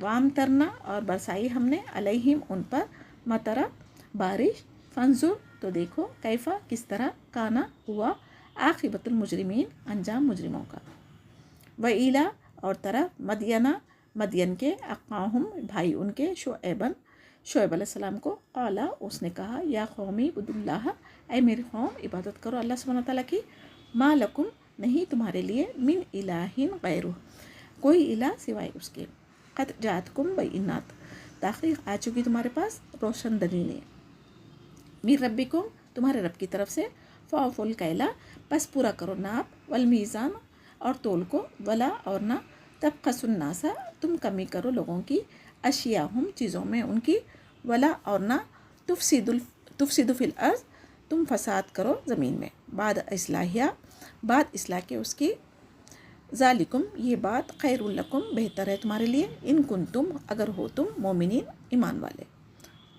وام ترنا اور برسائی ہم نے علیہم ان پر مطرہ بارش فنظر تو دیکھو کیفا کس طرح کانا ہوا عاقبۃ المجرمین انجام مجرموں کا وَإِلَى اور طرف مدینہ مدین کے اقاہم بھائی ان کے شعیب علیہ السلام کو قالا اس نے کہا یا قومی عبد اللہ اے میری قوم عبادت کرو اللہ سبحانہ تعالیٰ کی ما لکم نہیں تمہارے لیے من الہ غیرہ کوئی الہ سوائے اس کے قد جاءتکم بینات تحقیق آ چکی تمہارے پاس روشن دلیلیں من ربکم تمہارے رب کی طرف سے فاوفوا الکیل پس پورا کرو ناپ والمیزان اور تول کو ولا اور نہ تبخسوا الناس تم کمی کرو لوگوں کی اشیاءہم چیزوں میں ان کی ولا اور نہ تفسدوا فی الارض تم فساد کرو زمین میں بعد اصلاحیہ بعد اصلاح کے اس کی ذالکم یہ بات خیر لکم بہتر ہے تمہارے لیے ان کنتم اگر ہو تم مومنین ایمان والے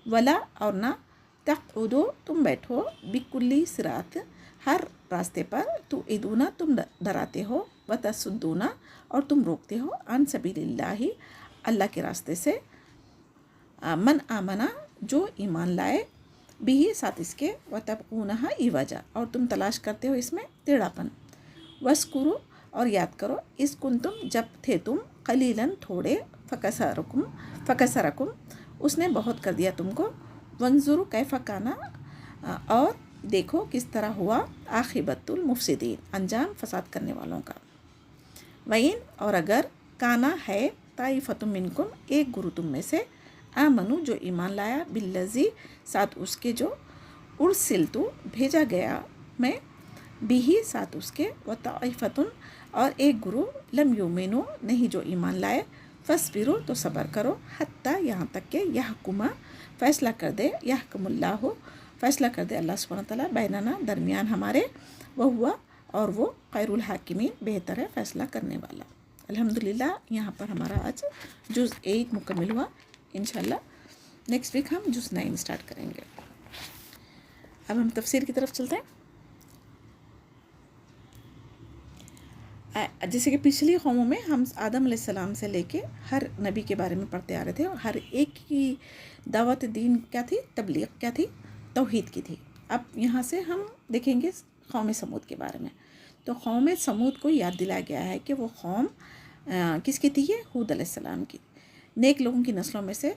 ولا اور نہ تقعدو تم بیٹھو بکلی صراط ہر راستے پر تو ادونا تم ڈراتے ہو وتصدونا اور تم روکتے ہو عن سبیل اللہ اللہ کے راستے سے من آمنا جو ایمان لائے بھی ساتھ اس کے وتبغونہا عوجا اور تم تلاش کرتے ہو اس میں ٹیڑھاپن وذکروا اور یاد کرو اس کنتم جب تھے تم قلیلاً تھوڑے فکسرکم اس نے بہت کر دیا تم کو وانظروا کیف کان اور دیکھو کس طرح ہوا عاقبۃ المفسدین انجام فساد کرنے والوں کا وَإِنْ اور اگر کانا ہے طائفۃ منکم ایک گروہ تم میں سے آمنو جو ایمان لایا بالذی ساتھ اس کے جو ارسلتو بھیجا گیا میں بھی ساتھ اس کے وطائفۃ اور ایک گروہ لم یؤمنو نہیں جو ایمان لائے فاصبروا تو صبر کرو حتیٰ یہاں تک کہ یحکم فیصلہ کر دے یحکم اللہ فیصلہ کر دے اللہ سبحانہ تعالیٰ بیننا درمیان ہمارے وہ اور وہ خیر الحاکمین بہتر ہے فیصلہ کرنے والا الحمدللہ یہاں پر ہمارا آج جز 8 مکمل ہوا انشاءاللہ نیکسٹ ویک ہم جز 9 اسٹارٹ کریں گے اب ہم تفسیر کی طرف چلتے ہیں جیسے کہ پچھلی قوموں میں ہم آدم علیہ السلام سے لے کے ہر نبی کے بارے میں پڑھتے آ رہے تھے اور ہر ایک کی دعوت دین کیا تھی تبلیغ کیا تھی توحید کی تھی اب یہاں سے ہم دیکھیں گے قوم سمود کے بارے میں تو قوم سمود کو یاد دلایا گیا ہے کہ وہ قوم کس کی تھی یہ ہود علیہ السلام کی نیک لوگوں کی نسلوں میں سے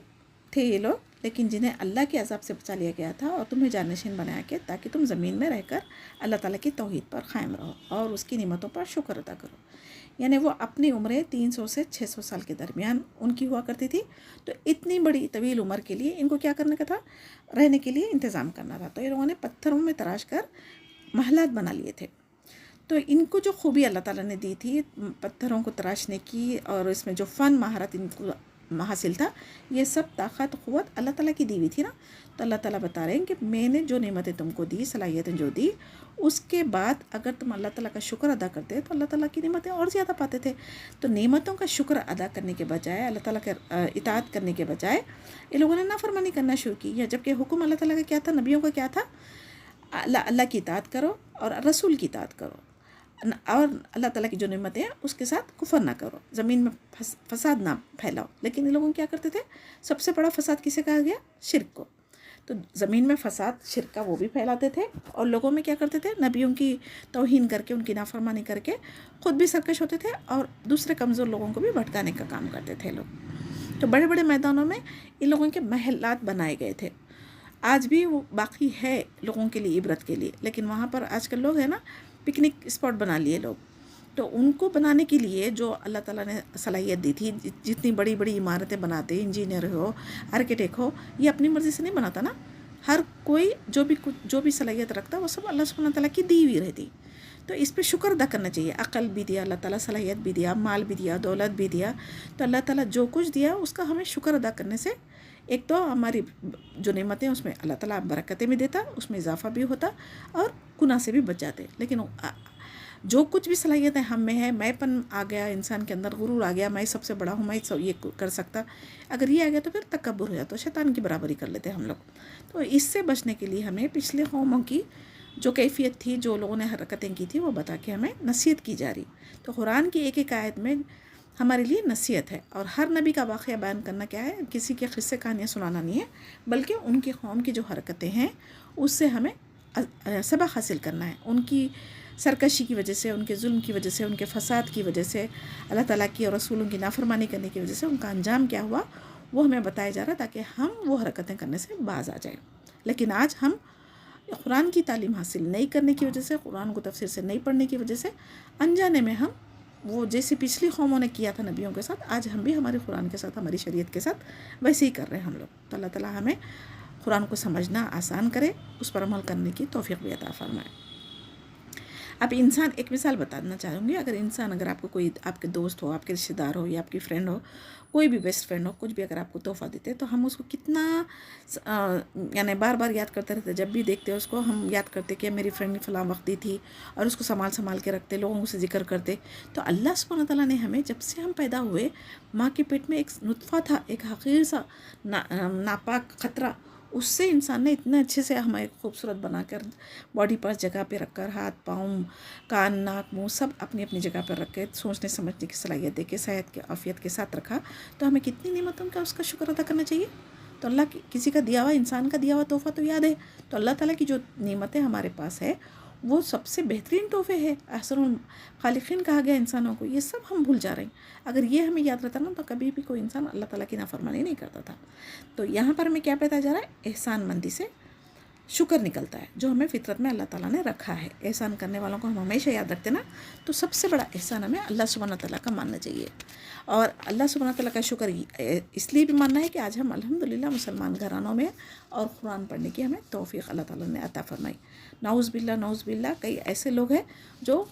تھے یہ لوگ لیکن جنہیں اللہ کے عذاب سے بچا لیا گیا تھا اور تمہیں جانشین بنایا کے تاکہ تم زمین میں رہ کر اللہ تعالیٰ کی توحید پر قائم رہو اور اس کی نعمتوں پر شکر ادا کرو یعنی وہ اپنی عمریں 300 سے 600 سال کے درمیان ان کی ہوا کرتی تھی تو اتنی بڑی طویل عمر کے لیے ان کو کیا کرنے کا تھا رہنے کے لیے انتظام کرنا تھا تو ان لوگوں نے پتھروں میں تراش کر محلات بنا لیے تھے تو ان کو جو خوبی اللہ تعالیٰ نے دی تھی پتھروں کو تراشنے کی اور اس میں جو فن مہارت ان کو حاصل تھا یہ سب طاقت قوت اللہ تعالیٰ کی دی ہوئی تھی نا تو اللہ تعالیٰ بتا رہے ہیں کہ میں نے جو نعمتیں تم کو دی صلاحیتیں جو دی اس کے بعد اگر تم اللہ تعالیٰ کا شکر ادا کرتے تو اللہ تعالیٰ کی نعمتیں اور زیادہ پاتے تھے تو نعمتوں کا شکر ادا کرنے کے بجائے اللہ تعالیٰ کا اطاعت کرنے کے بجائے ان لوگوں نے نافرمانی کرنا شروع کی یا جبکہ حکم اللہ تعالیٰ کا کیا تھا نبیوں کا کیا تھا اللہ کی اطاعت کرو اور رسول کی اطاعت کرو اور اللہ تعالیٰ کی جو نعمتیں ہیں اس کے ساتھ کفر نہ کرو زمین میں فساد نہ پھیلاؤ لیکن ان لوگوں کیا کرتے تھے سب سے بڑا فساد کسے کہا گیا شرک کو تو زمین میں فساد شرک کا وہ بھی پھیلاتے تھے اور لوگوں میں کیا کرتے تھے نبیوں کی توہین کر کے ان کی نافرمانی کر کے خود بھی سرکش ہوتے تھے اور دوسرے کمزور لوگوں کو بھی بھٹکانے کا کام کرتے تھے لوگ تو بڑے بڑے میدانوں میں ان لوگوں کے محلات بنائے گئے تھے آج بھی وہ باقی ہے لوگوں کے لیے عبرت کے لیے لیکن وہاں پر آج کل لوگ ہیں نا پکنک اسپاٹ بنا لیے لوگ تو ان کو بنانے کے لیے جو اللہ تعالیٰ نے صلاحیت دی تھی جتنی بڑی بڑی عمارتیں بناتے انجینئر ہو آرکیٹیکٹ ہو یہ اپنی مرضی سے نہیں بناتا نا ہر کوئی جو بھی صلاحیت رکھتا وہ سب اللہ سبحانہ تعالیٰ کی دی ہوئی رہتی تو اس پہ شکر ادا کرنا چاہیے عقل بھی دیا اللہ تعالیٰ صلاحیت بھی دیا مال بھی دیا دولت بھی دیا تو اللہ تعالیٰ جو کچھ دیا اس کا ہمیں شکر ادا کرنے سے ایک تو ہماری جو نعمتیں اس میں اللہ تعالیٰ برکتیں بھی دیتا اس میں اضافہ بھی ہوتا اور گناہ سے بھی بچ جاتے لیکن جو کچھ بھی صلاحیتیں ہم میں ہے میں پن آ گیا انسان کے اندر غرور آ گیا میں سب سے بڑا ہوں میں یہ کر سکتا اگر یہ آ گیا تو پھر تکبر ہو جاتا شیطان کی برابری کر لیتے ہم لوگ تو اس سے بچنے کے لیے ہمیں پچھلے قوموں کی جو کیفیت تھی جو لوگوں نے حرکتیں کی تھی وہ بتا کے ہمیں نصیحت کی جا رہی تو قرآن کی ایک ایک آیت میں ہمارے لیے نصیحت ہے. اور ہر نبی کا واقعہ بیان کرنا کیا ہے؟ کسی کے قصے کہانیاں سنانا نہیں ہے، بلکہ ان کی قوم کی جو حرکتیں ہیں اس سے ہمیں سبق حاصل کرنا ہے. ان کی سرکشی کی وجہ سے، ان کے ظلم کی وجہ سے، ان کے فساد کی وجہ سے، اللہ تعالیٰ کی اور رسولوں کی نافرمانی کرنے کی وجہ سے ان کا انجام کیا ہوا وہ ہمیں بتایا جا رہا ہے، تاکہ ہم وہ حرکتیں کرنے سے باز آ جائیں. لیکن آج ہم قرآن کی تعلیم حاصل نہیں کرنے کی وجہ سے، قرآن کو تفسیر سے نہیں پڑھنے کی وجہ سے، انجانے میں ہم وہ جیسے پچھلی قوموں نے کیا تھا نبیوں کے ساتھ، آج ہم بھی ہمارے قرآن کے ساتھ، ہماری شریعت کے ساتھ ویسے ہی کر رہے ہیں ہم لوگ. تو اللہ تعالیٰ ہمیں قرآن کو سمجھنا آسان کرے، اس پر عمل کرنے کی توفیق بھی عطا فرمائے. اب انسان، ایک مثال بتانا چاہوں گی. اگر آپ کو کوئی آپ کے دوست ہو، آپ کے رشتہ دار ہو، یا آپ کی فرینڈ ہو، کوئی بھی بیسٹ فرینڈ ہو، کچھ بھی اگر آپ کو تحفہ دیتے تو ہم اس کو کتنا یعنی بار بار یاد کرتے رہتے. جب بھی دیکھتے اس کو ہم یاد کرتے کہ میری فرینڈ نے فلاں وقت دی تھی، اور اس کو سنبھال کے رکھتے، لوگوں سے ذکر کرتے. تو اللہ سبحانہ تعالیٰ نے ہمیں جب سے ہم پیدا ہوئے، ماں کے پیٹ میں ایک نطفہ تھا، ایک حقیر سا ناپاک خطرہ، اس سے انسان نے اتنے اچھے سے ہمیں خوبصورت بنا کر باڈی پارٹس جگہ پہ رکھ کر، ہاتھ پاؤں کان ناک منہ سب اپنی اپنی جگہ پر رکھ کے، سوچنے سمجھنے کی صلاحیت دے کے، صحت کے عافیت کے ساتھ رکھا. تو ہمیں کتنی نعمتوں کا اس کا شکر ادا کرنا چاہیے. تو اللہ کی کسی کا دیا ہوا، انسان کا دیا ہوا تحفہ تو یاد ہے. تو اللہ تعالیٰ کی جو نعمتیں ہمارے پاس ہے وہ سب سے بہترین تحفے ہے. احسن الخالقین کہا گیا انسانوں کو. یہ سب ہم بھول جا رہے ہیں. اگر یہ ہمیں یاد رہتا نا تو کبھی بھی کوئی انسان اللہ تعالیٰ کی نافرمانی نہیں کرتا تھا. تو یہاں پر ہمیں کیا پتا جا رہا ہے؟ احسان مندی سے شکر نکلتا ہے، جو ہمیں فطرت میں اللہ تعالیٰ نے رکھا ہے. احسان کرنے والوں کو ہم ہمیشہ یاد رکھتے نا. تو سب سے بڑا احسان ہمیں اللہ سبحانہ تعالیٰ کا ماننا چاہیے. اور اللہ سبحانہ تعالیٰ کا شکر اس لیے بھی ماننا ہے کہ آج ہم الحمدللہ مسلمان گھرانوں میں، اور قرآن پڑھنے کی ہمیں توفیق اللہ تعالیٰ نے عطا فرمائی. نعوذ باللہ کئی ایسے لوگ ہیں جو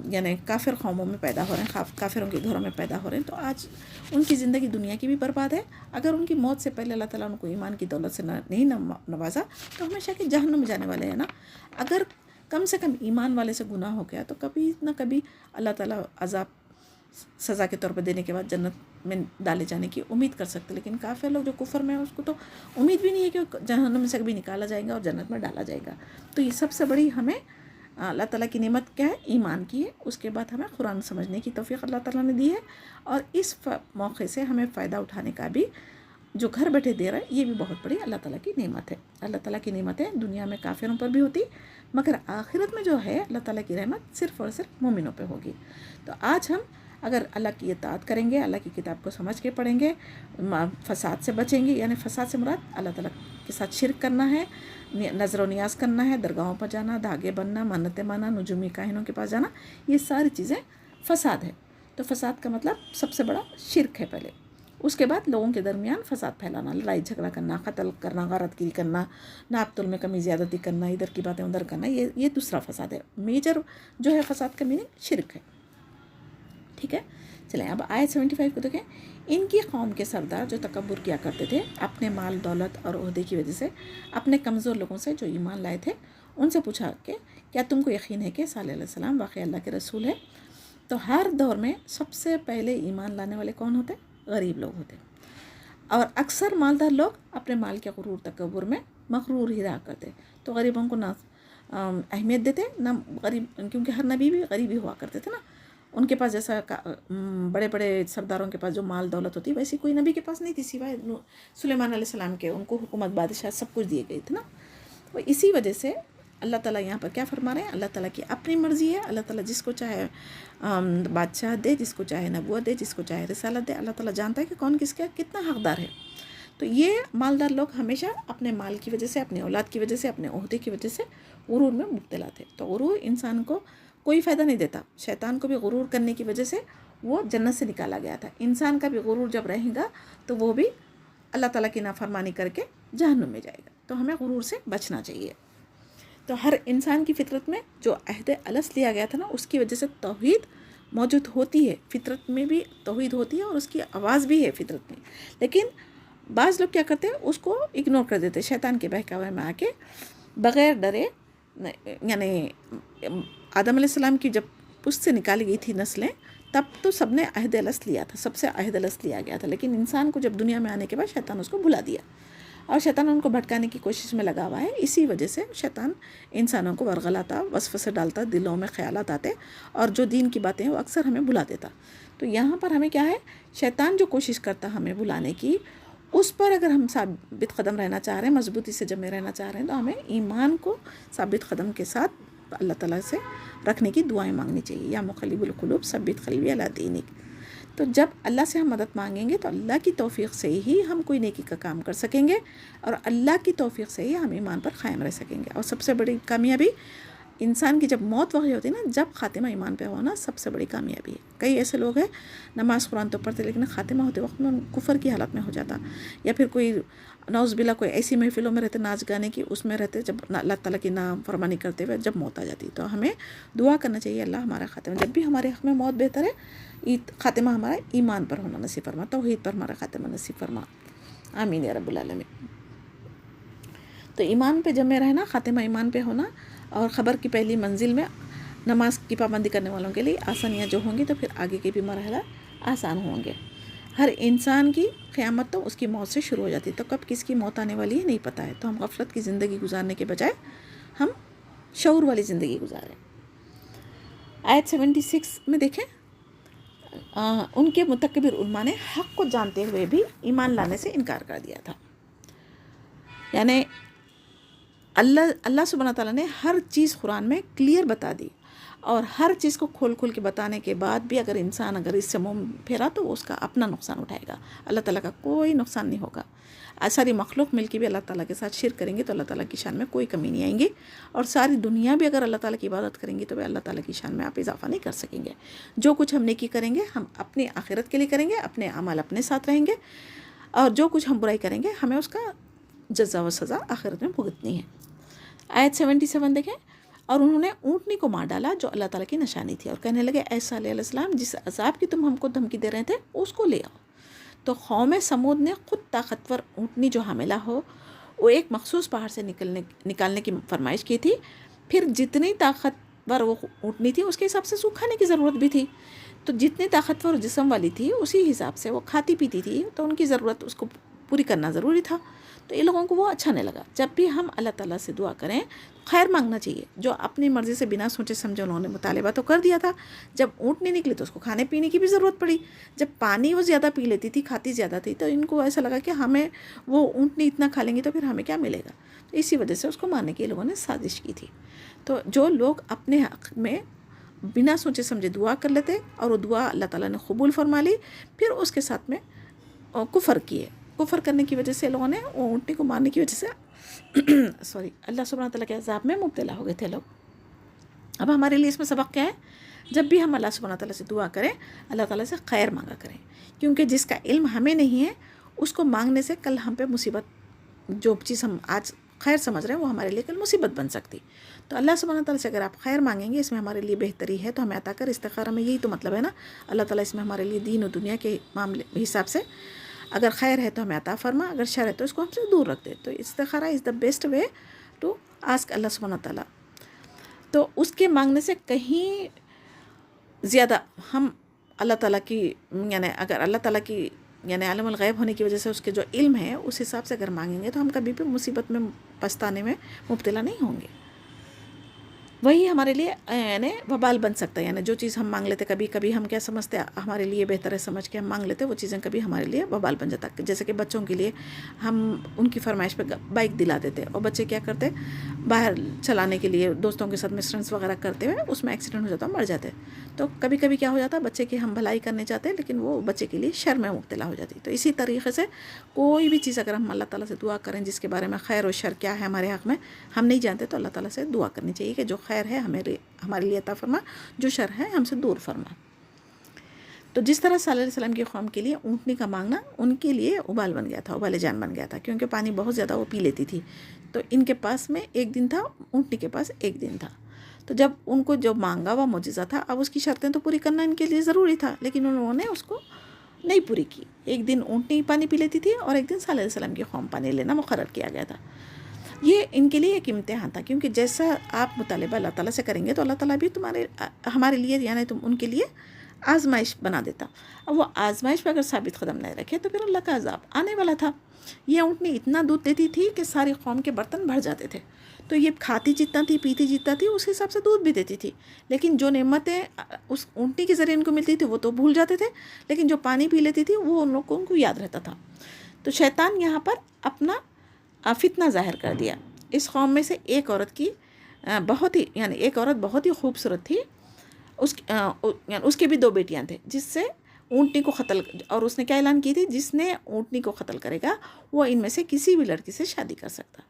یعنی کافر قوموں میں پیدا ہو رہے ہیں، کافروں کے گھروں میں پیدا ہو رہے ہیں. تو آج ان کی زندگی دنیا کی بھی برباد ہے. اگر ان کی موت سے پہلے اللہ تعالیٰ ان کو ایمان کی دولت سے نہیں نوازا تو ہمیشہ کہ جہنم میں جانے والے ہیں نا. اگر کم سے کم ایمان والے سے گناہ ہو گیا تو کبھی نہ کبھی اللہ تعالیٰ عذاب سزا کے طور پر دینے کے بعد جنت میں ڈالے جانے کی امید کر سکتے. لیکن کافر لوگ جو کفر میں ہیں اس کو تو امید بھی نہیں ہے کہ جہنم سے کبھی نکالا جائے گا اور جنت میں ڈالا جائے گا. تو یہ سب سے بڑی ہمیں اللہ تعالیٰ کی نعمت کیا ہے؟ ایمان کی ہے. اس کے بعد ہمیں قرآن سمجھنے کی توفیق اللہ تعالیٰ نے دی ہے. اور اس موقع سے ہمیں فائدہ اٹھانے کا بھی جو گھر بیٹھے دے رہا ہے، یہ بھی بہت بڑی اللہ تعالیٰ کی نعمت ہے. اللہ تعالیٰ کی نعمتیں دنیا میں کافروں پر بھی ہوتی، مگر آخرت میں جو ہے اللہ تعالیٰ کی رحمت صرف اور صرف مومنوں پہ ہوگی. تو آج ہم اگر اللہ کی اطاعت کریں گے، اللہ کی کتاب کو سمجھ کے پڑھیں گے، فساد سے بچیں گے. یعنی فساد سے مراد اللہ تعالیٰ کے ساتھ شرک کرنا ہے، نظر و نیاز کرنا ہے، درگاہوں پر جانا، دھاگے بننا، منتیں مانا، نجومی کاہنوں کے پاس جانا، یہ ساری چیزیں فساد ہے. تو فساد کا مطلب سب سے بڑا شرک ہے پہلے. اس کے بعد لوگوں کے درمیان فساد پھیلانا، لڑائی جھگڑا کرنا، قتل کرنا، غارت گیری کرنا، ناپ تول میں کمی زیادتی کرنا، ادھر کی باتیں ادھر کرنا، یہ دوسرا فساد ہے. میجر جو ہے فساد کا میننگ شرک ہے. ٹھیک ہے، چلیں اب آیت 75 کو دیکھیں. ان کی قوم کے سردار جو تکبر کیا کرتے تھے اپنے مال دولت اور عہدے کی وجہ سے، اپنے کمزور لوگوں سے جو ایمان لائے تھے ان سے پوچھا کہ کیا تم کو یقین ہے کہ صالح علیہ السلام واقعی اللہ کے رسول ہے؟ تو ہر دور میں سب سے پہلے ایمان لانے والے کون ہوتے؟ غریب لوگ ہوتے. اور اکثر مالدار لوگ اپنے مال کے غرور تکبر میں مغرور ہی رہا کرتے. تو غریبوں کو نہ اہمیت دیتے نہ غریب، کیونکہ ہر نبی بھی غریب ہی ہوا کرتے تھے نا. ان کے پاس جیسا بڑے بڑے سرداروں کے پاس جو مال دولت ہوتی ویسی کوئی نبی کے پاس نہیں تھی سوائے سلیمان علیہ السلام کے. ان کو حکومت بادشاہ سب کچھ دیے گئے تھے نا. تو اسی وجہ سے اللہ تعالیٰ یہاں پر کیا فرما رہے ہیں؟ اللہ تعالیٰ کی اپنی مرضی ہے. اللہ تعالیٰ جس کو چاہے بادشاہ دے، جس کو چاہے نبوت دے، جس کو چاہے رسالت دے. اللہ تعالیٰ جانتا ہے کہ کون کس کا کتنا حقدار ہے. تو یہ مالدار لوگ ہمیشہ اپنے مال کی وجہ سے، اپنے اولاد کی وجہ سے، اپنے عہدے کی وجہ سے غرور میں مبتلا تھے. تو غرور انسان کو کوئی فائدہ نہیں دیتا. شیطان کو بھی غرور کرنے کی وجہ سے وہ جنت سے نکالا گیا تھا. انسان کا بھی غرور جب رہے گا تو وہ بھی اللہ تعالیٰ کی نافرمانی کر کے جہنم میں جائے گا. تو ہمیں غرور سے بچنا چاہیے. تو ہر انسان کی فطرت میں جو عہد الست لیا گیا تھا نا، اس کی وجہ سے توحید موجود ہوتی ہے. فطرت میں بھی توحید ہوتی ہے اور اس کی آواز بھی ہے فطرت میں. لیکن بعض لوگ کیا کرتے ہیں؟ اس کو اگنور کر دیتے. شیطان کے بہکاوے میں آ کے بغیر ڈرے، یعنی آدم علیہ السلام کی جب پشت سے نکالی گئی تھی نسلیں، تب تو سب نے عہد الست لیا تھا، سب سے عہد الست لیا گیا تھا. لیکن انسان کو جب دنیا میں آنے کے بعد شیطان اس کو بھلا دیا، اور شیطان ان کو بھٹکانے کی کوشش میں لگا ہوا ہے. اسی وجہ سے شیطان انسانوں کو ورغلاتا، وسوسے ڈالتا، دلوں میں خیالات آتے، اور جو دین کی باتیں ہیں وہ اکثر ہمیں بھلا دیتا. تو یہاں پر ہمیں کیا ہے، شیطان جو کوشش کرتا ہمیں بلانے کی، اس پر اگر ہم ثابت قدم رہنا چاہ رہے ہیں، مضبوطی سے جمے رہنا چاہ رہے ہیں، تو ہمیں ایمان کو ثابت قدم کے ساتھ اللہ تعالیٰ سے رکھنے کی دعائیں مانگنی چاہیے. یا مقلب القلوب ثبت قلبی علی دینک. تو جب اللہ سے ہم مدد مانگیں گے تو اللہ کی توفیق سے ہی ہم کوئی نیکی کا کام کر سکیں گے، اور اللہ کی توفیق سے ہی ہم ایمان پر قائم رہ سکیں گے. اور سب سے بڑی کامیابی انسان کی جب موت وقت ہوتی ہے نا، جب خاتمہ ایمان پہ ہونا سب سے بڑی کامیابی ہے. کئی ایسے لوگ ہیں نماز قرآن تو پڑھتے لیکن خاتمہ ہوتے وقت میں کفر کی حالت میں ہو جاتا، یا پھر کوئی نعوذ باللہ کوئی ایسی محفلوں میں رہتے، ناچ گانے کی اس میں رہتے، جب اللہ تعالیٰ کی نام فرمانی کرتے ہوئے جب موت آ جاتی. تو ہمیں دعا کرنا چاہیے اللہ ہمارا خاتمہ جب بھی ہمارے حق میں موت بہتر ہے، خاتمہ ہمارا ایمان پر ہونا نصیب فرما، توحید پر ہمارا خاتمہ نصیب فرما. آمین یا رب العالمین. تو ایمان پہ جمے رہنا، خاتمہ ایمان پہ ہونا، اور خبر کی پہلی منزل میں نماز کی پابندی کرنے والوں کے لیے آسانیاں جو ہوں گی، تو پھر آگے کے بھی مرحلہ آسان ہوں گے. ہر انسان کی قیامت تو اس کی موت سے شروع ہو جاتی ہے، تو کب کس کی موت آنے والی ہے نہیں پتہ ہے. تو ہم غفلت کی زندگی گزارنے کے بجائے ہم شعور والی زندگی گزاریں. آیت 76 میں دیکھیں، ان کے متکبر علماء نے حق کو جانتے ہوئے بھی ایمان لانے سے انکار کر دیا تھا. یعنی اللہ سبحانہ تعالیٰ نے ہر چیز قرآن میں کلیئر بتا دی، اور ہر چیز کو کھول کھول کے بتانے کے بعد بھی اگر انسان اس سے منہ پھیرا تو وہ اس کا اپنا نقصان اٹھائے گا، اللہ تعالیٰ کا کوئی نقصان نہیں ہوگا. ساری مخلوق مل کے بھی اللہ تعالیٰ کے ساتھ شرک کریں گے تو اللہ تعالیٰ کی شان میں کوئی کمی نہیں آئیں گی، اور ساری دنیا بھی اگر اللہ تعالیٰ کی عبادت کریں گی تو بھی اللہ تعالیٰ کی شان میں آپ اضافہ نہیں کر سکیں گے. جو کچھ ہم نیکی کریں گے ہم اپنی آخرت کے لیے کریں گے، اپنے اعمال اپنے ساتھ رہیں گے، اور جو کچھ ہم برائی کریں گے ہمیں اس کا جزا و سزا آخرت میں بھگتنی ہے. آیت 77 دیکھیں، اور انہوں نے اونٹنی کو مار ڈالا جو اللہ تعالیٰ کی نشانی تھی، اور کہنے لگے اے صالح علیہ السلام جس عذاب کی تم ہم کو دھمکی دے رہے تھے اس کو لے آؤ. تو قوم سمود نے خود طاقتور اونٹنی جو حاملہ ہو وہ ایک مخصوص پہاڑ سے نکالنے کی فرمائش کی تھی. پھر جتنی طاقتور وہ اونٹنی تھی اس کے حساب سے سکھانے کی ضرورت بھی تھی. تو جتنی طاقتور جسم والی تھی اسی حساب سے وہ کھاتی پیتی تھی، تو ان کی ضرورت اس کو پوری کرنا ضروری تھا. تو یہ لوگوں کو وہ اچھا نہیں لگا. جب بھی ہم اللہ تعالیٰ سے دعا کریں خیر مانگنا چاہیے. جو اپنی مرضی سے بنا سوچے سمجھے انہوں نے مطالبہ تو کر دیا تھا، جب اونٹ نہیں نکلی تو اس کو کھانے پینے کی بھی ضرورت پڑی. جب پانی وہ زیادہ پی لیتی تھی، کھاتی زیادہ تھی، تو ان کو ایسا لگا کہ ہمیں وہ اونٹنی اتنا کھا لیں گی تو پھر ہمیں کیا ملے گا. تو اسی وجہ سے اس کو مارنے کے لوگوں نے سازش کی تھی. تو جو لوگ اپنے حق میں بنا سوچے سمجھے دعا کر لیتے اور وہ دعا اللہ تعالیٰ نے قبول فرما لی، پھر اس کے ساتھ میں کفر کیے. کفر کرنے کی وجہ سے لوگوں نے وہ اونٹنی کو مارنے کی وجہ سے اللہ سبحانہ تعالیٰ کے عذاب میں مبتلا ہو گئے تھے لوگ. اب ہمارے لیے اس میں سبق کیا ہے؟ جب بھی ہم اللہ سبحانہ تعالیٰ سے دعا کریں اللہ تعالیٰ سے خیر مانگا کریں، کیونکہ جس کا علم ہمیں نہیں ہے اس کو مانگنے سے کل ہم پہ مصیبت، جو چیز ہم آج خیر سمجھ رہے ہیں وہ ہمارے لیے کل مصیبت بن سکتی. تو اللہ سبحانہ تعالیٰ سے اگر آپ خیر مانگیں گے اس میں ہمارے لیے بہتری ہے تو ہمیں عطا کر. استخارہ میں یہی تو مطلب ہے نا، اللہ تعالیٰ اس میں ہمارے لیے دین و دنیا کے معاملے حساب سے اگر خیر ہے تو ہمیں عطا فرما، اگر شر ہے تو اس کو ہم سے دور رکھ دے. تو استخارہ is the best way to ask اللہ سبحانہ تعالیٰ. تو اس کے مانگنے سے کہیں زیادہ ہم اللہ تعالیٰ کی یعنی اگر اللہ تعالیٰ کی یعنی عالم الغیب ہونے کی وجہ سے اس کے جو علم ہے اس حساب سے اگر مانگیں گے تو ہم کبھی بھی مصیبت میں پچھتانے میں مبتلا نہیں ہوں گے. وہی ہمارے لیے یعنی وبال بن سکتا ہے. یعنی جو چیز ہم مانگ لیتے کبھی کبھی ہم کیا سمجھتے ہمارے لیے بہتر ہے سمجھ کے ہم مانگ لیتے، وہ چیزیں کبھی ہمارے لیے وبال بن جاتا. جیسے کہ بچوں کے لیے ہم ان کی فرمائش پہ بائک دلا دیتے اور بچے کیا کرتے باہر چلانے کے لیے دوستوں کے ساتھ مسٹرنس وغیرہ کرتے ہوئے اس میں ایکسیڈنٹ ہو جاتا، مر جاتے. تو کبھی کبھی کیا ہو جاتا بچے کی ہم بھلائی کرنے چاہتے ہیں لیکن وہ بچے کے لیے شر میں مبتلا ہو جاتی. تو اسی طریقے سے کوئی بھی چیز اگر ہم اللہ تعالیٰ سے دعا کریں جس کے بارے میں خیر و شر کیا ہے ہمارے حق میں ہم نہیں جانتے، تو اللہ تعالیٰ سے دعا کرنی چاہیے کہ جو خیر ہے ہمارے لیے عطا فرما، جو شر ہے ہم سے دور فرما. تو جس طرح صلی اللہ علیہ وسلم کی قوم کے لیے اونٹنی کا مانگنا ان کے لیے ابال بن گیا تھا، ابال جان بن گیا تھا، کیونکہ پانی بہت زیادہ وہ پی لیتی تھی. تو ان کے پاس میں ایک دن تھا، اونٹنی کے پاس ایک دن تھا. تو جب ان کو جو مانگا وہ معجزہ تھا، اب اس کی شرطیں تو پوری کرنا ان کے لیے ضروری تھا، لیکن انہوں نے اس کو نہیں پوری کی. ایک دن اونٹنی پانی پی لیتی تھی اور ایک دن صلی اللہ علیہ وسلم کی قوم پانی لینا مقرر کیا گیا تھا. یہ ان کے لیے ایک امتحان تھا، کیونکہ جیسا آپ مطالبہ اللہ تعالیٰ سے کریں گے تو اللہ تعالیٰ بھی ہمارے لیے یعنی تم ان کے لیے آزمائش بنا دیتا. اب وہ آزمائش پہ اگر ثابت قدم نہیں رکھے تو پھر اللہ کا عذاب آنے والا تھا. یہ اونٹنی اتنا دودھ دیتی تھی کہ ساری قوم کے برتن بھر جاتے تھے. تو یہ کھاتی جتنا تھی پیتی جتنا تھی اس حساب سے دودھ بھی دیتی تھی، لیکن جو نعمتیں اس اونٹنی کے ذریعے ان کو ملتی تھی وہ تو بھول جاتے تھے، لیکن جو پانی پی لیتی تھی وہ ان لوگوں کو یاد رہتا تھا. تو شیطان یہاں پر اپنا فتنہ ظاہر کر دیا. اس قوم میں سے ایک عورت کی ایک عورت بہت ہی خوبصورت تھی. اس کے بھی 2 بیٹیاں تھے، جس سے اونٹنی کو قتل، اور اس نے کیا اعلان کی تھی، جس نے اونٹنی کو قتل کرے گا وہ ان میں سے کسی بھی لڑکی سے شادی کر سکتا.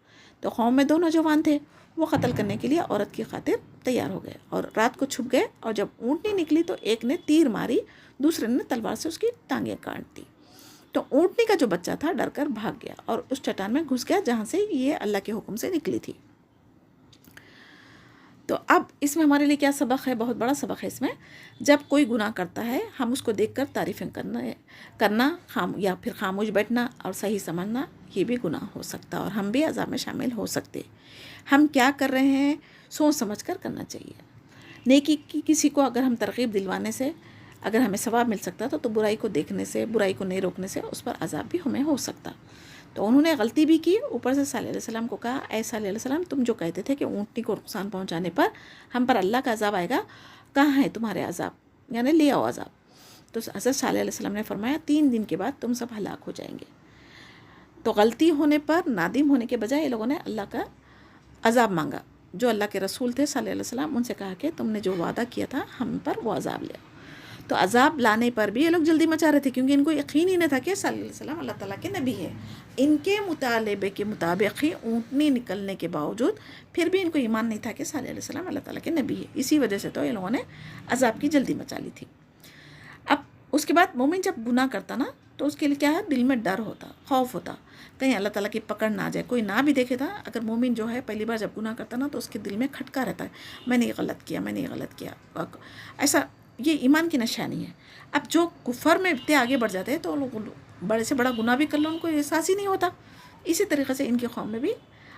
تو قوم میں 2 نوجوان تھے، وہ قتل کرنے کے لیے عورت کی خاطر تیار ہو گئے اور رات کو چھپ گئے. اور جب اونٹنی نکلی تو ایک نے تیر ماری، دوسرے نے تلوار سے اس کی ٹانگیں کاٹ دی. تو اونٹنی کا جو بچہ تھا ڈر کر بھاگ گیا اور اس چٹان میں گھس گیا جہاں سے یہ اللہ کے حکم سے نکلی تھی. تو اب اس میں ہمارے لیے کیا سبق ہے؟ بہت بڑا سبق ہے اس میں. جب کوئی گناہ کرتا ہے ہم اس کو دیکھ کر تعریفیں کرنا یا پھر خاموش بیٹھنا اور صحیح سمجھنا، یہ بھی گناہ ہو سکتا اور ہم بھی عذاب میں شامل ہو سکتے. ہم کیا کر رہے ہیں سوچ سمجھ کر کرنا چاہیے. نیکی کی کسی کو اگر ہم ترغیب دلوانے سے اگر ہمیں ثواب مل سکتا تو برائی کو دیکھنے سے، برائی کو نہیں روکنے سے اس پر عذاب بھی ہمیں ہو سکتا. تو انہوں نے غلطی بھی کی، اوپر سے صالح علیہ السلام کو کہا، اے صالح علیہ السلام تم جو کہتے تھے کہ اونٹنی کو نقصان پہنچانے پر ہم پر اللہ کا عذاب آئے گا، کہاں ہے تمہارے عذاب، یعنی لے آؤ عذاب. تو حضرت صالح علیہ السلام نے فرمایا 3 دن کے بعد تم سب ہلاک ہو جائیں گے. تو غلطی ہونے پر نادم ہونے کے بجائے یہ لوگوں نے اللہ کا عذاب مانگا. جو اللہ کے رسول تھے صلی اللہ علیہ وسلم، ان سے کہا کہ تم نے جو وعدہ کیا تھا ہم پر وہ عذاب لے. تو عذاب لانے پر بھی یہ لوگ جلدی مچا رہے تھے، کیونکہ ان کو یقین ہی نہیں تھا کہ صلی اللہ علیہ وسلم اللہ تعالیٰ کے نبی ہے. ان کے مطالبے کے مطابق ہی اونٹنی نکلنے کے باوجود پھر بھی ان کو ایمان نہیں تھا کہ صلی اللہ علیہ وسلم اللہ تعالیٰ کے نبی ہے. اسی وجہ سے تو یہ لوگوں نے عذاب کی جلدی مچا لی تھی. اب اس کے بعد مومن جب گناہ کرتا نا تو اس کے لیے کیا ہے، دل میں ڈر ہوتا، خوف ہوتا، کہیں اللہ تعالیٰ کی پکڑ نہ آ جائے. کوئی نہ بھی دیکھے تھا، اگر مومن جو ہے پہلی بار جب گناہ کرتا نا تو اس کے دل میں کھٹکا رہتا ہے، میں نے یہ غلط کیا، میں نے یہ غلط کیا. ایسا یہ ایمان کی نشانی ہے. اب جو کفر میں اتنے آگے بڑھ جاتے ہیں تو لوگ بڑے سے بڑا گناہ بھی کر لو ان کو احساس ہی نہیں ہوتا. اسی طریقے سے ان کی قوم میں بھی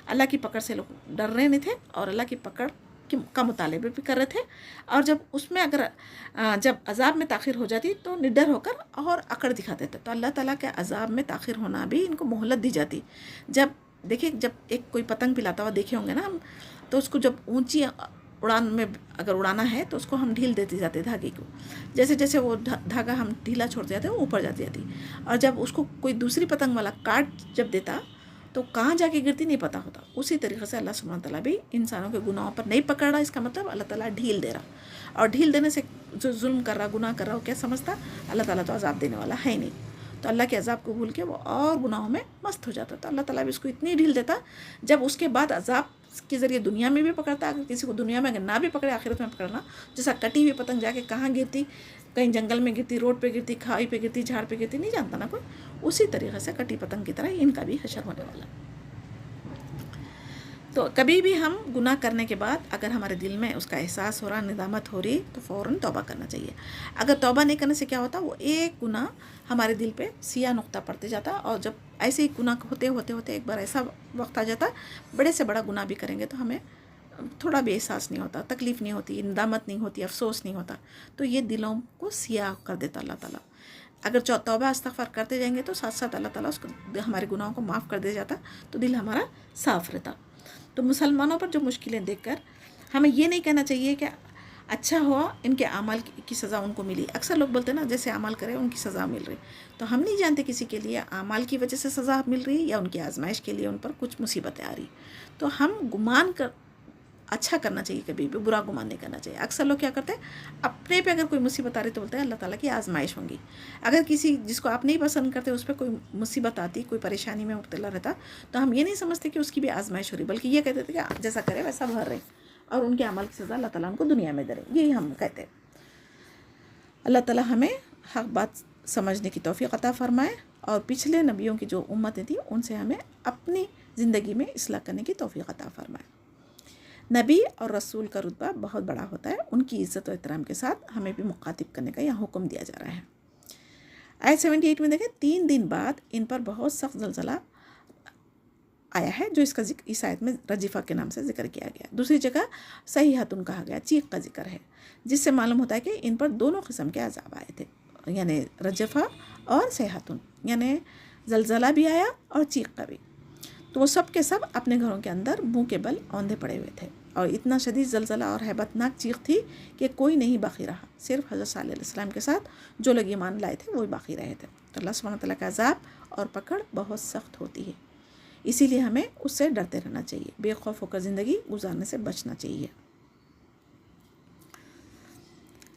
اللہ کی پکڑ سے لوگ ڈر رہے نہیں تھے اور اللہ کی پکڑ کا مطالبہ بھی کر رہے تھے. اور جب اس میں اگر جب عذاب میں تاخیر ہو جاتی تو نڈر ہو کر اور اکڑ دکھاتے تھے. تو اللہ تعالیٰ کے عذاب میں تاخیر ہونا بھی ان کو مہلت دی جاتی. جب دیکھیں، جب ایک کوئی پتنگ پلاتا ہوا دیکھے ہوں گے نا ہم، تو اس کو جب اونچی اڑان میں اگر اڑانا ہے تو اس کو ہم ڈھیل دیتے جاتے دھاگے کو. جیسے جیسے وہ دھاگا ہم ڈھیلا چھوڑتے جاتے وہ اوپر جاتی جاتی. اور جب اس کو کوئی دوسری پتنگ والا کاٹ جب دیتا تو کہاں جا کے گرتی نہیں پتہ ہوتا. اسی طریقے سے اللہ سبحانہ تعالیٰ بھی انسانوں کے گناہوں پر نہیں پکڑ رہا. اس کا مطلب اللہ تعالیٰ ڈھیل دے رہا، اور ڈھیل دینے سے جو ظلم کر رہا، گناہ کر رہا، وہ کیا سمجھتا اللہ تعالیٰ تو عذاب دینے والا ہے نہیں. تو اللہ کے عذاب کو بھول کے وہ اور گناہوں میں مست ہو جاتا. تو اللہ تعالیٰ بھی اس کو اتنی ڈھیل دیتا جب اس کے بعد عذاب کے ذریعے دنیا میں بھی پکڑتا. اگر کسی کو دنیا میں اگر نہ بھی پکڑے آخرت میں پکڑنا، جیسا کٹی ہوئی پتنگ جا کے کہاں گرتی، کہیں جنگل میں گرتی، روڈ پہ گرتی، کھائی پہ گرتی، جھاڑ پہ گرتی، نہیں جانتا نا کوئی. اسی طریقے سے کٹی پتنگ کی طرح ان کا بھی حشر ہونے والا. تو کبھی بھی ہم گناہ کرنے کے بعد اگر ہمارے دل میں اس کا احساس ہو رہا، ندامت ہو رہی، تو فوراً توبہ کرنا چاہیے. اگر توبہ نہیں کرنے سے کیا ہوتا، وہ ایک گناہ ہمارے دل پہ سیاہ نقطہ پڑتے جاتا. اور جب ایسے ہی گناہ ہوتے ہوتے ہوتے ایک بار ایسا وقت آ جاتا، بڑے سے بڑا گناہ بھی کریں گے تو ہمیں تھوڑا بھی احساس نہیں ہوتا، تکلیف نہیں ہوتی، ندامت نہیں ہوتی، افسوس نہیں ہوتا. تو یہ دلوں کو سیاہ کر دیتا اللہ تعالیٰ. اگر توبہ استغفار کرتے جائیں گے تو ساتھ ساتھ اللہ تعالیٰ اس کو ہمارے گناہوں کو معاف کر دے جاتا، تو دل ہمارا صاف رہتا. تو مسلمانوں پر جو مشکلیں دیکھ کر ہمیں یہ نہیں کہنا چاہیے کہ اچھا ہوا ان کے اعمال کی سزا ان کو ملی. اکثر لوگ بولتے ہیں نا جیسے اعمال کرے ان کی سزا مل رہی. تو ہم نہیں جانتے کسی کے لیے اعمال کی وجہ سے سزا مل رہی یا ان کی آزمائش کے لیے ان پر کچھ مصیبتیں آ رہی. تو ہم گمان کر اچھا کرنا چاہیے، کبھی بھی برا گمان نہیں کرنا چاہیے. اکثر لوگ کیا کرتے ہیں، اپنے پہ اگر کوئی مصیبت آ رہی تو بولتے ہیں اللہ تعالیٰ کی آزمائش ہوں گی. اگر کسی جس کو آپ نہیں پسند کرتے اس پہ کوئی مصیبت آتی، کوئی پریشانی میں مبتلا رہتا، تو ہم یہ نہیں سمجھتے کہ اس کی بھی آزمائش ہو رہی، بلکہ یہ کہتے تھے کہ جیسا کرے ویسا بھر رہے اور ان کے عمل کی سزا اللہ تعالیٰ ان کو دنیا میں دے رہے. یہی ہم کہتے ہیں. اللہ تعالیٰ ہمیں حق بات سمجھنے کی توفیق عطا فرمائے اور پچھلے نبیوں کی جو امتیں تھیں ان سے ہمیں اپنی زندگی میں اصلاح کرنے کی توفیق عطا فرمائے. نبی اور رسول کا رتبہ بہت بڑا ہوتا ہے، ان کی عزت و احترام کے ساتھ ہمیں بھی مخاطب کرنے کا یہاں حکم دیا جا رہا ہے. آیت 78 میں دیکھیں 3 دن بعد ان پر بہت سخت زلزلہ آیا ہے، جو اس کا ذکر اس آیت میں رجفہ کے نام سے ذکر کیا گیا. دوسری جگہ صیحۃ کہا گیا، چیخ کا ذکر ہے، جس سے معلوم ہوتا ہے کہ ان پر دونوں قسم کے عذاب آئے تھے، یعنی رجفہ اور صیحۃ. یعنی زلزلہ بھی آیا اور چیخ کا بھی. تو وہ سب کے سب اپنے گھروں کے اندر منہ کے بل اوندھے پڑے ہوئے تھے، اور اتنا شدید زلزلہ اور ہیبت ناک چیخ تھی کہ کوئی نہیں باقی رہا، صرف حضرت صالح علیہ السلام کے ساتھ جو لوگ ایمان لائے تھے وہی باقی رہے تھے. تو اللہ سبحانہ تعالیٰ کا عذاب اور پکڑ بہت سخت ہوتی ہے، اسی لیے ہمیں اس سے ڈرتے رہنا چاہیے، بے خوف ہو کر زندگی گزارنے سے بچنا چاہیے.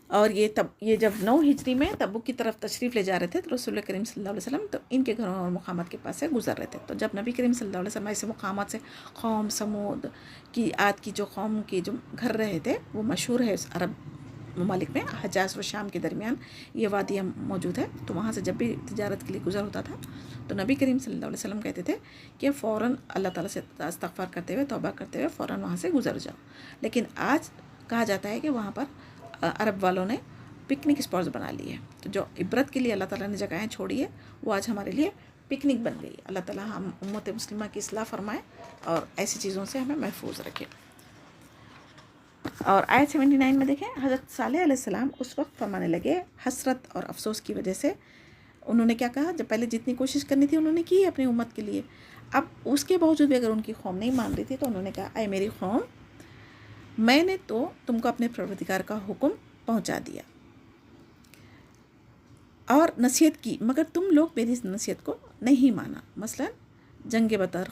اور یہ جب 9 ہجری میں تبوک کی طرف تشریف لے جا رہے تھے تو رسول کریم صلی اللہ علیہ وسلم تو ان کے گھروں اور مقامات کے پاس سے گزر رہے تھے. تو جب نبی کریم صلی اللہ علیہ وسلم ایسے مقامات سے، قوم سمود کی عاد کی جو قوم کے جو گھر رہے تھے وہ مشہور ہے اس عرب ممالک میں، حجاز و شام کے درمیان یہ وادی موجود ہے. تو وہاں سے جب بھی تجارت کے لیے گزر ہوتا تھا تو نبی کریم صلی اللہ علیہ وسلم کہتے تھے کہ فوراً اللہ تعالیٰ سے استغفار کرتے ہوئے، توبہ کرتے ہوئے فوراً وہاں سے گزر جاؤ. لیکن آج کہا جاتا ہے کہ وہاں پر عرب والوں نے پکنک اسپاٹس بنا لی ہے. تو جو عبرت کے لیے اللہ تعالیٰ نے جگہیں چھوڑی ہے وہ آج ہمارے لیے پکنک بن گئی. اللہ تعالیٰ ہم امت مسلمہ کی اصلاح فرمائے اور ایسی چیزوں سے ہمیں محفوظ رکھے. اور آیت 79 میں دیکھیں، حضرت صالح علیہ السلام اس وقت فرمانے لگے، حسرت اور افسوس کی وجہ سے انہوں نے کیا کہا، جب پہلے جتنی کوشش کرنی تھی انہوں نے کی اپنی امت کے لیے، اب اس کے باوجود بھی اگر ان کی قوم نہیں مان رہی تھی تو انہوں نے کہا، اے میری قوم، میں نے تو تم کو اپنے پروردگار کا حکم پہنچا دیا اور نصیحت کی، مگر تم لوگ میری نصیحت کو نہیں مانا. مثلا جنگ بدر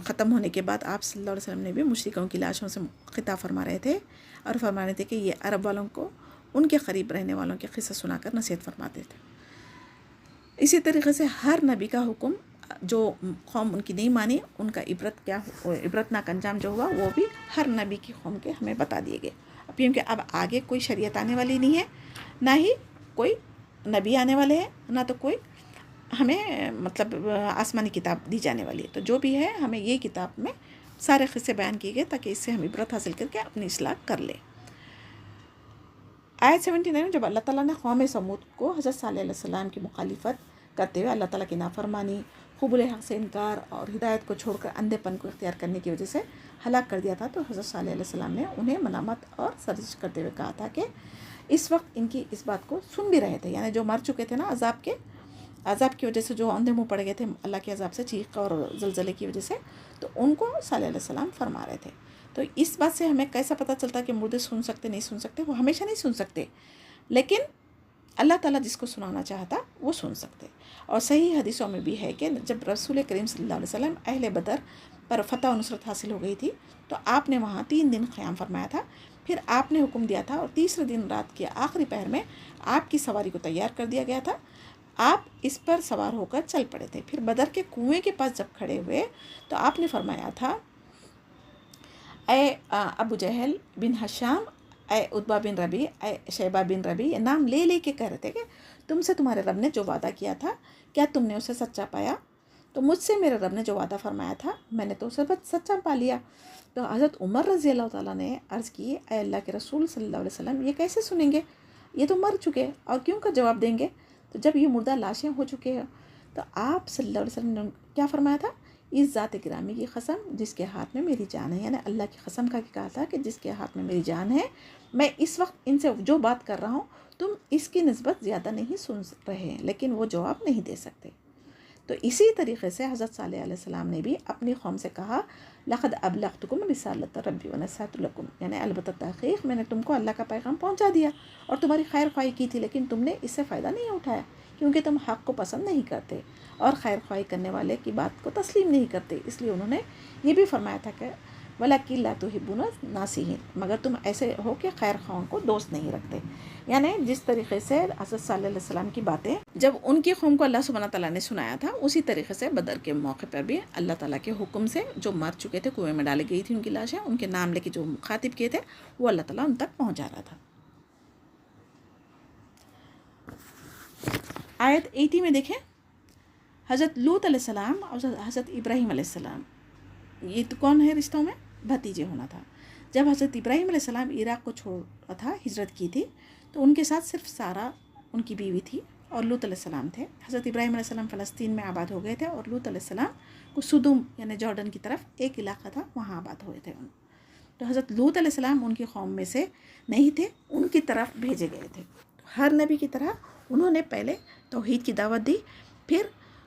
ختم ہونے کے بعد آپ صلی اللہ علیہ وسلم نے بھی مشرکوں کی لاشوں سے خطاب فرما رہے تھے اور فرما رہے تھے کہ یہ عرب والوں کو ان کے قریب رہنے والوں کے قصہ سنا کر نصیحت فرماتے تھے. اسی طریقے سے ہر نبی کا حکم جو قوم ان کی نہیں مانی، ان کا عبرتناک انجام جو ہوا وہ بھی ہر نبی کی قوم کے ہمیں بتا دیے گئے. کیونکہ اب آگے کوئی شریعت آنے والی نہیں ہے، نہ ہی کوئی نبی آنے والے ہیں، نہ تو کوئی ہمیں مطلب آسمانی کتاب دی جانے والی ہے. تو جو بھی ہے ہمیں یہ کتاب میں سارے قصے بیان کیے گئے تاکہ اس سے ہم عبرت حاصل کر کے اپنی اصلاح کر لیں. آیت 79 جب اللہ تعالیٰ نے قوم سمود کو حضرت صالح علیہ السلام کی مخالفت کرتے ہوئے، اللہ تعالیٰ کی نافرمانی، قبول حق سے انکار اور ہدایت کو چھوڑ کر اندھے پن کو اختیار کرنے کی وجہ سے ہلاک کر دیا تھا، تو حضرت صالح علیہ السلام نے انہیں ملامت اور سرزنش کرتے ہوئے کہا تھا کہ اس وقت ان کی اس بات کو سن بھی رہے تھے، یعنی جو مر چکے تھے نا عذاب کی وجہ سے، جو اندھے منہ پڑ گئے تھے اللہ کے عذاب سے، چیخ اور زلزلے کی وجہ سے، تو ان کو صالح علیہ السلام فرما رہے تھے. تو اس بات سے ہمیں کیسا پتہ چلتا کہ مردے سن سکتے نہیں سن سکتے؟ وہ ہمیشہ نہیں سن سکتے، لیکن اللہ تعالیٰ جس کو سنانا چاہتا وہ سن سکتے. اور صحیح حدیثوں میں بھی ہے کہ جب رسول کریم صلی اللہ علیہ وسلم اہل بدر پر فتح و نصرت حاصل ہو گئی تھی تو آپ نے وہاں 3 دن قیام فرمایا تھا. پھر آپ نے حکم دیا تھا اور تیسرے دن رات کے آخری پہر میں آپ کی سواری کو تیار کر دیا گیا تھا، آپ اس پر سوار ہو کر چل پڑے تھے. پھر بدر کے کنویں کے پاس جب کھڑے ہوئے تو آپ نے فرمایا تھا، اے ابو جہل بن ہشام، اے عتبہ بن ربی، اے شیبہ بن ربی، یہ نام لے لے کے کہہ رہے تھے کہ تم سے تمہارے رب نے جو وعدہ کیا تھا کیا تم نے اسے سچا پایا؟ تو مجھ سے میرے رب نے جو وعدہ فرمایا تھا میں نے تو اسے سچا پا لیا. تو حضرت عمر رضی اللہ تعالیٰ نے عرض کی، اے اللہ کے رسول صلی اللہ علیہ وسلم، یہ کیسے سنیں گے؟ یہ تو مر چکے اور کیوں کا جواب دیں گے؟ تو جب یہ مردہ لاشیں ہو چکے ہیں تو آپ صلی اللہ علیہ وسلم نے کیا فرمایا تھا، اس ذات گرامی کی قسم جس کے ہاتھ میں میری جان ہے، یعنی اللہ کی قسم کا کہا تھا کہ جس کے ہاتھ میں میری جان ہے، میں اس وقت ان سے جو بات کر رہا ہوں تم اس کی نسبت زیادہ نہیں سن رہے ہیں، لیکن وہ جواب نہیں دے سکتے. تو اسی طریقے سے حضرت صالح علیہ السلام نے بھی اپنی قوم سے کہا، لقد ابلغتکم رسالۃ ربی ونصحت لکم، یعنی البتہ تحقیق میں نے تم کو اللہ کا پیغام پہنچا دیا اور تمہاری خیر خواہی کی تھی، لیکن تم نے اس سے فائدہ نہیں اٹھایا کیونکہ تم حق کو پسند نہیں کرتے اور خیر خواہی کرنے والے کی بات کو تسلیم نہیں کرتے. اس لیے انہوں نے یہ بھی فرمایا تھا کہ وَلَكِنْ لَا تُحِبُّونَ النَّاصِحِينَ، مگر تم ایسے ہو کہ خیر خواہوں کو دوست نہیں رکھتے. یعنی جس طریقے سے حضرت صلی اللہ علیہ وسلم کی باتیں جب ان کی قوم کو اللہ سبحانہ تعالیٰ نے سنایا تھا، اسی طریقے سے بدر کے موقع پر بھی اللہ تعالیٰ کے حکم سے جو مر چکے تھے، کنویں میں ڈالی گئی تھی ان کی لاشیں، ان کے نام لے کے جو مخاطب کیے تھے وہ اللہ تعالیٰ ان تک پہنچا رہا تھا. آیت 80 میں دیکھیں، حضرت لوط علیہ السلام اور حضرت ابراہیم علیہ السلام، یہ تو کون ہے رشتوں میں؟ بھتیجے ہونا تھا. جب حضرت ابراہیم علیہ السلام عراق کو چھوڑا تھا، ہجرت کی تھی، تو ان کے ساتھ صرف سارہ ان کی بیوی تھی اور لوط علیہ السلام تھے. حضرت ابراہیم علیہ السلام فلسطین میں آباد ہو گئے تھے اور لوط علیہ السلام کو سدوم یعنی جارڈن کی طرف ایک علاقہ تھا، وہاں آباد ہوئے تھے. تو حضرت لوط علیہ السلام ان کی قوم میں سے نہیں تھے، ان کی طرف بھیجے گئے تھے. ہر نبی کی طرح انہوں نے پہلے توحید کی دعوت دی، پھر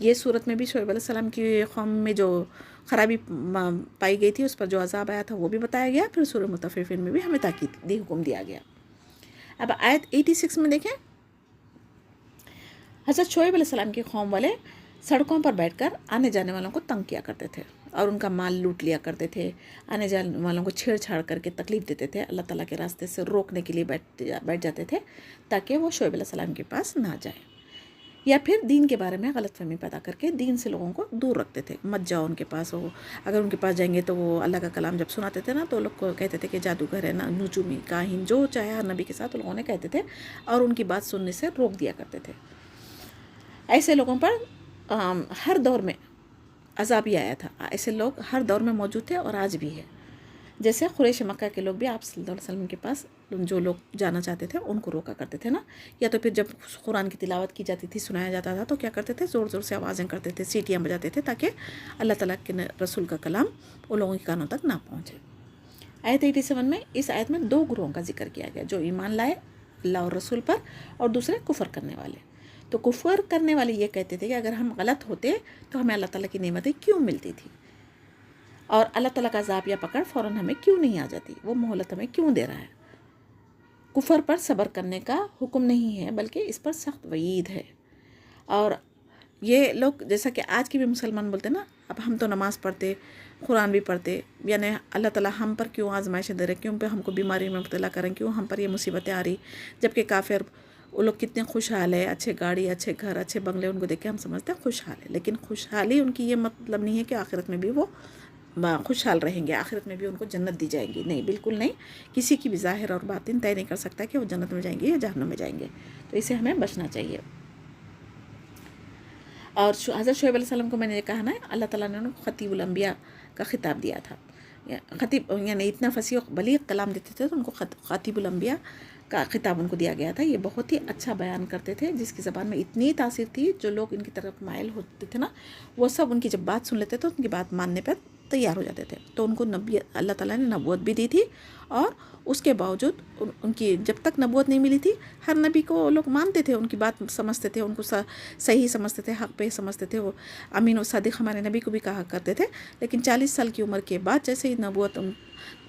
یہ صورت میں بھی شعیب علیہ السلام کی قوم میں جو خرابی پائی گئی تھی اس پر جو عذاب آیا تھا وہ بھی بتایا گیا. پھر سورہ مطففین میں بھی ہمیں تاکید دی حکم دیا گیا. اب آیت 86 میں دیکھیں، حضرت شعیب علیہ السلام کی قوم والے سڑکوں پر بیٹھ کر آنے جانے والوں کو تنگ کیا کرتے تھے اور ان کا مال لوٹ لیا کرتے تھے. آنے جانے والوں کو چھیڑ چھاڑ کر کے تکلیف دیتے تھے. اللہ تعالیٰ کے راستے سے روکنے کے لیے بیٹھ جاتے تھے تاکہ وہ شعیب علیہ السلام کے پاس نہ جائے، یا پھر دین کے بارے میں غلط فہمی پیدا کر کے دین سے لوگوں کو دور رکھتے تھے. مت جاؤ ان کے پاس، وہ اگر ان کے پاس جائیں گے تو وہ اللہ کا کلام جب سناتے تھے نا تو لوگ کو کہتے تھے کہ جادوگر ہے، نجومی، کاہن، جو چاہے ہر نبی کے ساتھ لوگوں نے کہتے تھے اور ان کی بات سننے سے روک دیا کرتے تھے. ایسے لوگوں پر ہر دور میں عذاب ہی آیا تھا. ایسے لوگ ہر دور میں موجود تھے اور آج بھی ہے. جیسے قریش مکہ کے لوگ بھی آپ صلی اللہ علیہ وسلم کے پاس جو لوگ جانا چاہتے تھے ان کو روکا کرتے تھے نا، یا تو پھر جب قرآن کی تلاوت کی جاتی تھی، سنایا جاتا تھا تو کیا کرتے تھے، زور زور سے آوازیں کرتے تھے، سیٹیاں بجاتے تھے تاکہ اللہ تعالیٰ کے رسول کا کلام ان لوگوں کے کانوں تک نہ پہنچے. آیت 87 میں اس آیت میں 2 گروہوں کا ذکر کیا گیا، جو ایمان لائے اللہ اور رسول پر، اور دوسرے کفر کرنے والے. تو کفر کرنے والے یہ کہتے تھے کہ اگر ہم غلط ہوتے تو ہمیں اللہ تعالیٰ کی نعمتیں کیوں ملتی تھی، اور اللہ تعالیٰ کا عذاب یا پکڑ فوراً ہمیں کیوں نہیں آ جاتی، وہ مہلت ہمیں کیوں دے رہا ہے. کفر پر صبر کرنے کا حکم نہیں ہے بلکہ اس پر سخت وعید ہے. اور یہ لوگ جیسا کہ آج کے بھی مسلمان بولتے نا، اب ہم تو نماز پڑھتے، قرآن بھی پڑھتے، یعنی اللہ تعالیٰ ہم پر کیوں آزمائشیں دے رہے، کیوں پہ ہم کو بیماری میں مبتلا کریں، کیوں ہم پر یہ مصیبتیں آ رہی، جبکہ کافر وہ لوگ کتنے خوشحال ہے، اچھے گاڑی، اچھے گھر، اچھے بنگلے، ان کو دیکھ کے ہم سمجھتے ہیں خوشحال ہے. لیکن خوشحالی ان کی یہ مطلب نہیں ہے کہ آخرت میں بھی وہ خوشحال رہیں گے، آخرت میں بھی ان کو جنت دی جائے گی. نہیں، بالکل نہیں. کسی کی بھی ظاہر اور باطن طے نہیں کر سکتا کہ وہ جنت میں جائیں گے یا جہنم میں جائیں گے. تو اسے ہمیں بچنا چاہیے. اور حضرت شعیب علیہ السلام کو میں نے یہ کہا نا، اللہ تعالیٰ نے ان کو خطیب الانبیاء کا خطاب دیا تھا. خطیب یعنی اتنا فصیح و بلیغ کلام دیتے تھے تو ان کو خطیب الانبیاء کا خطاب ان کو دیا گیا تھا. یہ بہت ہی اچھا بیان کرتے تھے، جس کی زبان میں اتنی تاثیر تھی، جو لوگ ان کی طرف مائل ہوتے تھے نا وہ سب ان کی جب بات سن لیتے تھے ان کی بات ماننے پر تیار ہو جاتے تھے. تو ان کو اللہ تعالیٰ نے نبوت بھی دی تھی، اور اس کے باوجود ان کی جب تک نبوت نہیں ملی تھی ہر نبی کو لوگ مانتے تھے، ان کی بات سمجھتے تھے، ان کو صحیح سمجھتے تھے، حق پہ سمجھتے تھے. وہ امین و صادق ہمارے نبی کو بھی کہا کرتے تھے. لیکن 40 سال کی عمر کے بعد جیسے ہی نبوت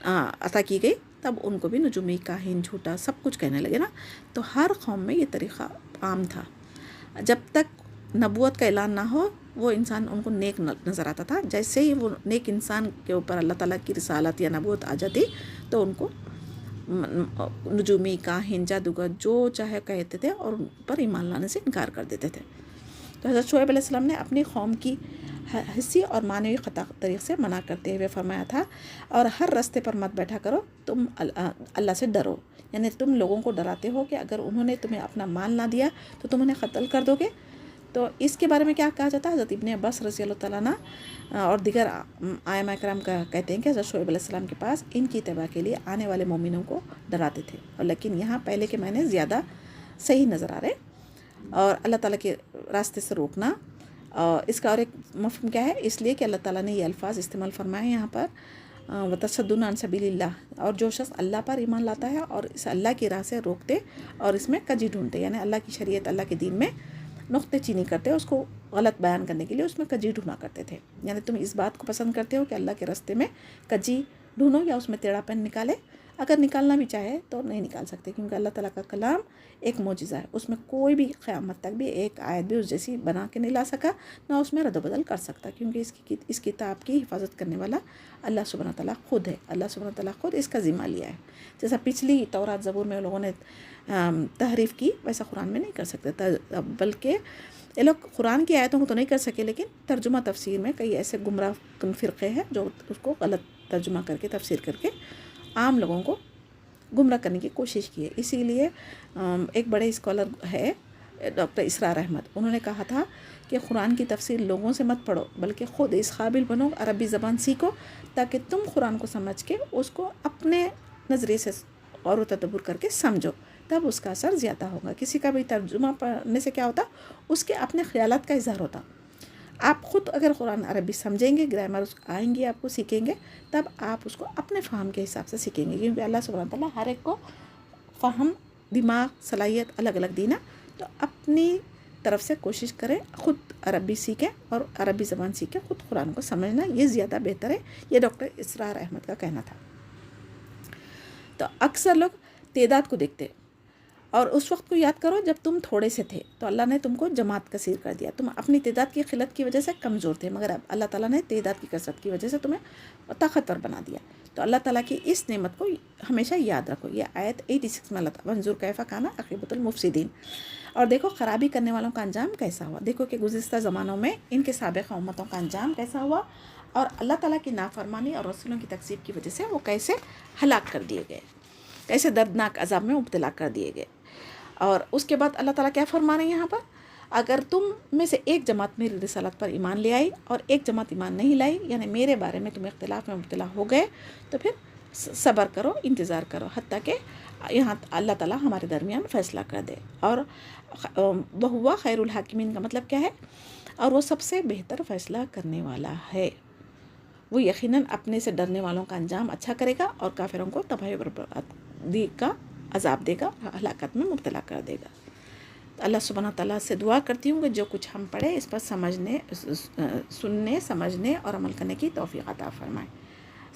عطا کی گئی تب ان کو بھی نجومی، کاہن، جھوٹا سب کچھ کہنے لگے نا. تو ہر قوم میں یہ طریقہ عام تھا. جب تک نبوت کا اعلان نہ ہو وہ انسان ان کو نیک نظر آتا تھا. جیسے ہی وہ نیک انسان کے اوپر اللہ تعالیٰ کی رسالت یا نبوت آ جاتی تو ان کو نجومی، کاہن، جادوگر جو چاہے کہتے تھے اور ان پر ایمان لانے سے انکار کر دیتے تھے. تو حضرت شعیب علیہ السلام نے اپنی قوم کی حسی اور معنوی خطا طریق سے منع کرتے ہوئے فرمایا تھا، اور ہر راستے پر مت بیٹھا کرو، تم اللہ سے ڈرو. یعنی تم لوگوں کو ڈراتے ہو کہ اگر انہوں نے تمہیں اپنا مال نہ دیا تو تم انہیں قتل کر دو گے. تو اس کے بارے میں کیا کہا جاتا ہے، حضرت ابن عباس رضی اللہ تعالیٰ عنہ اور دیگر ائمہ کرام کا کہتے ہیں کہ حضرت شعیب علیہ السلام کے پاس ان کی اتباع کے لیے آنے والے مومنوں کو ڈراتے تھے. اور لیکن یہاں پہلے کے معنی زیادہ صحیح نظر آ رہے. اور اللہ تعالیٰ کے راستے سے روکنا، اور اس کا اور ایک مفہوم کیا ہے، اس لیے کہ اللہ تعالیٰ نے یہ الفاظ استعمال فرمائے یہاں پر، وتصدون عن سبیل اللہ، اور جو شخص اللہ پر ایمان لاتا ہے اور اس اللہ کی راہ سے روکتے اور اس میں کجی ڈھونڈتے، یعنی اللہ کی شریعت، اللہ کے دین میں نقطے چینی کرتے، اس کو غلط بیان کرنے کے لیے اس میں کجی ڈھونڈا کرتے تھے. یعنی تم اس بات کو پسند کرتے ہو کہ اللہ کے راستے میں کجی ڈھونڈو یا اس میں ٹیڑھا پن نکالے. اگر نکالنا بھی چاہے تو نہیں نکال سکتے، کیونکہ اللہ تعالیٰ کا کلام ایک معجزہ ہے. اس میں کوئی بھی قیامت تک بھی ایک آیت بھی اس جیسی بنا کے نہیں لا سکا، نہ اس میں رد و بدل کر سکتا، کیونکہ اس کتاب کی حفاظت کرنے والا اللہ سبحانہ تعالیٰ خود ہے. اللہ سبحانہ تعالیٰ خود اس کا ذمہ لیا ہے. جیسا پچھلی تورات زبور میں لوگوں نے تحریف کی، ویسا قرآن میں نہیں کر سکتے. بلکہ یہ لوگ قرآن کی آیتوں کو تو نہیں کر سکے، لیکن ترجمہ تفسیر میں کئی ایسے گمراہ کن فرقے ہیں جو اس کو غلط ترجمہ کر کے تفسیر کر کے عام لوگوں کو گمراہ کرنے کی کوشش کی ہے. اسی لیے ایک بڑے اسکالر ہے ڈاکٹر اسرار احمد، انہوں نے کہا تھا کہ قرآن کی تفسیر لوگوں سے مت پڑھو، بلکہ خود اس قابل بنو، عربی زبان سیکھو، تاکہ تم قرآن کو سمجھ کے اس کو اپنے نظریے سے غور و تدبر کر کے سمجھو، تب اس کا اثر زیادہ ہوگا. کسی کا بھی ترجمہ پڑھنے سے کیا ہوتا، اس کے اپنے خیالات کا اظہار ہوتا. آپ خود اگر قرآن عربی سمجھیں گے، گرامر آئیں گی آپ کو، سیکھیں گے، تب آپ اس کو اپنے فہم کے حساب سے سیکھیں گے. کیونکہ اللہ سبحانہ تعالیٰ ہر ایک کو فہم، دماغ، صلاحیت الگ الگ دینا، تو اپنی طرف سے کوشش کریں خود عربی سیکھیں اور عربی زبان سیکھیں، خود قرآن کو سمجھنا یہ زیادہ بہتر ہے، یہ ڈاکٹر اسرار احمد کا کہنا تھا۔ تو اکثر لوگ تعداد کو دیکھتے اور اس وقت کو یاد کرو جب تم تھوڑے سے تھے تو اللہ نے تم کو جماعت کثیر کر دیا، تم اپنی تعداد کی قلت کی وجہ سے کمزور تھے، مگر اب اللہ تعالیٰ نے تعداد کی کثرت کی وجہ سے تمہیں طاقتور بنا دیا۔ تو اللہ تعالیٰ کی اس نعمت کو ہمیشہ یاد رکھو۔ یہ آیت 86 میں اللہ تعالیٰ منظور کیفا کانا عاقبۃ المفسدین، اور دیکھو خرابی کرنے والوں کا انجام کیسا ہوا، دیکھو کہ گزشتہ زمانوں میں ان کے سابقہ امتوں کا انجام کیسا ہوا، اور اللہ تعالیٰ کی نافرمانی اور رسولوں کی تکذیب کی وجہ سے وہ کیسے ہلاک کر دیے گئے، کیسے دردناک عذاب میں مبتلا کر دیے گئے۔ اور اس کے بعد اللہ تعالیٰ کیا فرما رہے ہیں یہاں پر، اگر تم میں سے ایک جماعت میری رسالت پر ایمان لے آئی اور ایک جماعت ایمان نہیں لائی، یعنی میرے بارے میں تم اختلاف میں مبتلا ہو گئے، تو پھر صبر کرو، انتظار کرو، حتیٰ کہ یہاں اللہ تعالیٰ ہمارے درمیان فیصلہ کر دے۔ اور وَهُوَ خیر الحاکمین کا مطلب کیا ہے، اور وہ سب سے بہتر فیصلہ کرنے والا ہے، وہ یقیناً اپنے سے ڈرنے والوں کا انجام اچھا کرے گا اور کافروں کو تباہی و بربادی کا عذاب دے گا، ہلاکت میں مبتلا کر دے گا۔ تو اللہ سبحانہ تعالیٰ سے دعا کرتی ہوں کہ جو کچھ ہم پڑھے اس پر سننے، سمجھنے اور عمل کرنے کی توفیق عطا فرمائے۔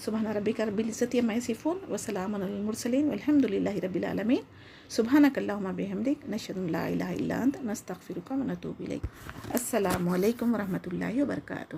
سبحان ربک رب العزت عما یصفون وسلام علی المرسلین والحمد للہ رب العالمین۔ سبحانک اللہم بحمدک، نشہد ان لا الہ الا انت، نستغفرک ونتوب الیک۔ السلام علیکم ورحمۃ اللہ وبرکاتہ۔